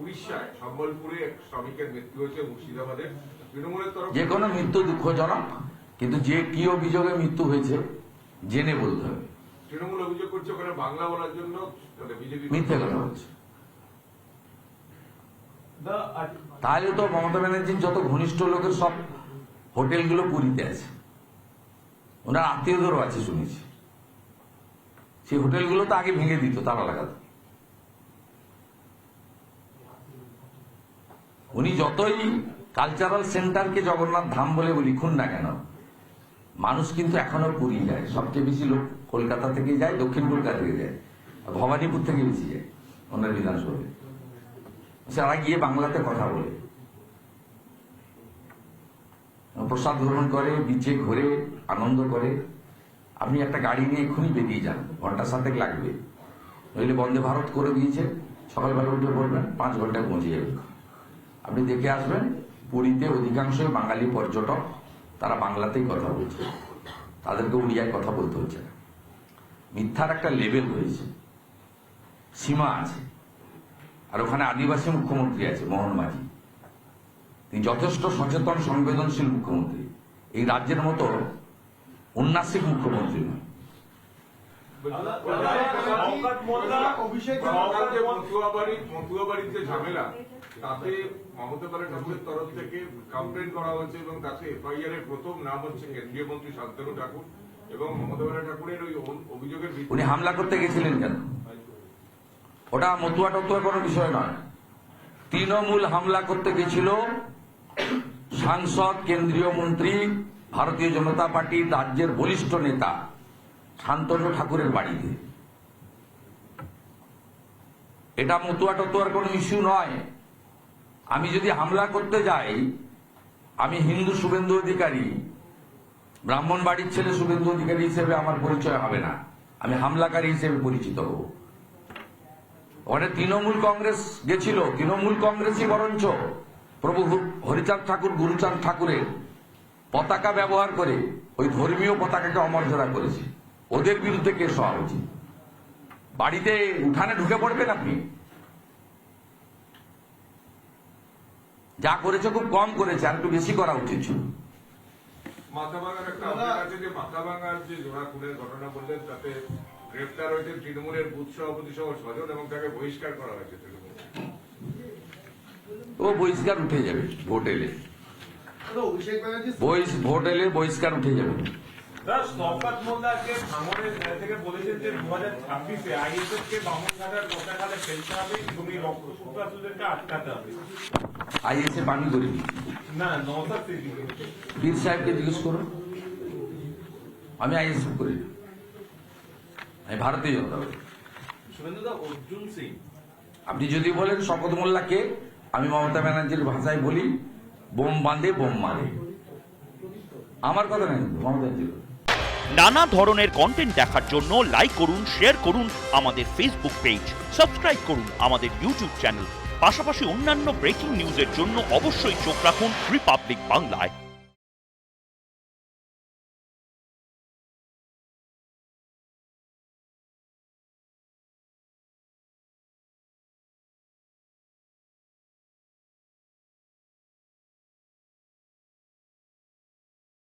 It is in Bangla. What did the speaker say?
উড়িষ্যায় সম্বলপুরে শ্রমিকের মৃত্যু হয়েছে, মুর্শিদাবাদে তৃণমূলের তরফ যে কোনো মৃত্যু দুঃখজনক, কিন্তু যে কি অভিযোগে মৃত্যু হয়েছে জেনে বলতে হবে। তৃণমূল অভিযোগ করছে ওখানে বাংলা বলার জন্য বিজেপি মিথ্যে কথা বলছে। তাহলে তো মমতা ব্যানার্জির যত ঘনিষ্ঠ লোকের সব হোটেলগুলো পুরীতে আছে, ওনার আত্মীয়দেরও আছে শুনেছি। সেই হোটেলগুলো তো আগে ভেঙে দিত, তালা লাগাতো। উনি যতই কালচারাল সেন্টারকে জগন্নাথ ধাম বলে লিখুন না কেন, মানুষ কিন্তু এখনো পুরী যায়। সবচেয়ে বেশি লোক কলকাতা থেকে যায়, দক্ষিণ কলকাতা থেকে যায়, ভবানীপুর থেকে বেশি যায় ওনার বিধানসভায়। তারা গিয়ে বাংলাতে কথা বলে, প্রসাদ গ্রহণ করে, বিচে ঘুরে আনন্দ করে। আপনি একটা গাড়ি নিয়ে এক্ষুনি বেরিয়ে যান, ঘন্টা 7 লাগবে। নইলে বন্দে ভারত করে দিয়েছে, সকালবেলা উঠে পড়বেন, 5 ঘন্টায় পৌঁছে যাবে। আপনি দেখে আসবেন, পুরীতে অধিকাংশই বাঙালি পর্যটক, তারা বাংলাতেই কথা বলছে, তাদেরকে উড়িয়ায় কথা বলতে হচ্ছে না। মিথ্যার একটা লেভেল হয়েছে, সীমা আছে। আর ওখানে আদিবাসী মুখ্যমন্ত্রী আছে মোহন মাঝি, তিনি যথেষ্ট সচেতন সংবেদনশীল মুখ্যমন্ত্রী, এই রাজ্যের মতো উন্নাসিক মুখ্যমন্ত্রী নয়। মতুয়াবাড়ির যে ঝামেলা, তাতে মমতা ব্যানার্জির তরফ থেকে কমপ্লেন করা হয়েছে এবং তাতে এফআইআর এর প্রথম নাম হচ্ছে কেন্দ্রীয় মন্ত্রী শান্তনু ঠাকুর। এবং মমতা ব্যানার্জি ঠাকুরের ওই অভিযোগের উনি হামলা করতে গেছিলেন কেন? ওটা মতুয়া টতুয়া কোনো বিষয় নয়। তৃণমূল হামলা করতে গেছিল সাংসদ, কেন্দ্রীয় মন্ত্রী, ভারতীয় জনতা পার্টির রাজ্যের বলিষ্ঠ নেতা শান্তনু ঠাকুরের বাড়িতে। এটা মতুয়া টতুয়ার কোনো ইস্যু নয়। আমি যদি হামলা করতে যাই, আমি হিন্দু শুভেন্দু অধিকারী, ব্রাহ্মণ বাড়ির ছেলে শুভেন্দু অধিকারী হিসেবে আমার পরিচয় হবে না, আমি হামলাকারী হিসেবে পরিচিত হব। ওখানে তৃণমূল কংগ্রেস গেছিল, তৃণমূল কংগ্রেসই বরঞ্চ প্রভু হরিচাঁদ ঠাকুর, গুরুচাঁদ ঠাকুরের পতাকা ব্যবহার করে ওই ধর্মীয় পতাকাকে অমর্যাদা করেছে। ওদের বিরুদ্ধে কেস হওয়া উচিত। বাড়িতে উঠানে ঢুকে পড়বেন আপনি? যা করেছে খুব কম করেছে, আর একটু বেশি করা উচিত ছিল। মাথাভাঙার একটা আপডেট আছে যে মাথাভাঙার যে জোড়া খুনের ঘটনা বললেন, তাতে গ্রেফতার হয়েছে তৃণমূলের বুথ সভাপতি সহ 6 জন এবং তাকে বহিষ্কার করা হয়েছে তৃণমূল। ও বহিষ্কার উঠে যাবে, ভোট এলে ভোট এলে বহিষ্কার উঠে যাবে। শওকত মোল্লাকে ভাঙড়ের থেকে বলেছেন যে 2026-এ আইএসএফ কে বামনঘাটার গোটাখালে ফেলতে হবে, তুমি রক্তসূত্রকে আটকাতে হবে। আইএসএফ আমি করিনি। না, নওশাদ সিদ্দিকী বীর সাহেবকে জিজ্ঞেস করুন, আমি আইএসএফ করি, আমি ভারতীয় জনতা পার্টি। শুভেন্দুদা, অর্জুন সিং, আপনি যদি বলেন শওকত মোল্লাকে, আমি মমতা ব্যানার্জির ভাষায় বলি, বোম বাঁধে বোম মারে। আমার কথা নেই, মমতা ব্যানার্জির। নানা ধরনের কন্টেন্ট দেখার জন্য লাইক করুন, শেয়ার করুন আমাদের ফেসবুক পেজ, সাবস্ক্রাইব করুন আমাদের ইউটিউব চ্যানেল। পাশাপাশি অন্যান্য ব্রেকিং নিউজের জন্য অবশ্যই চোখ রাখুন রিপাবলিক বাংলায়।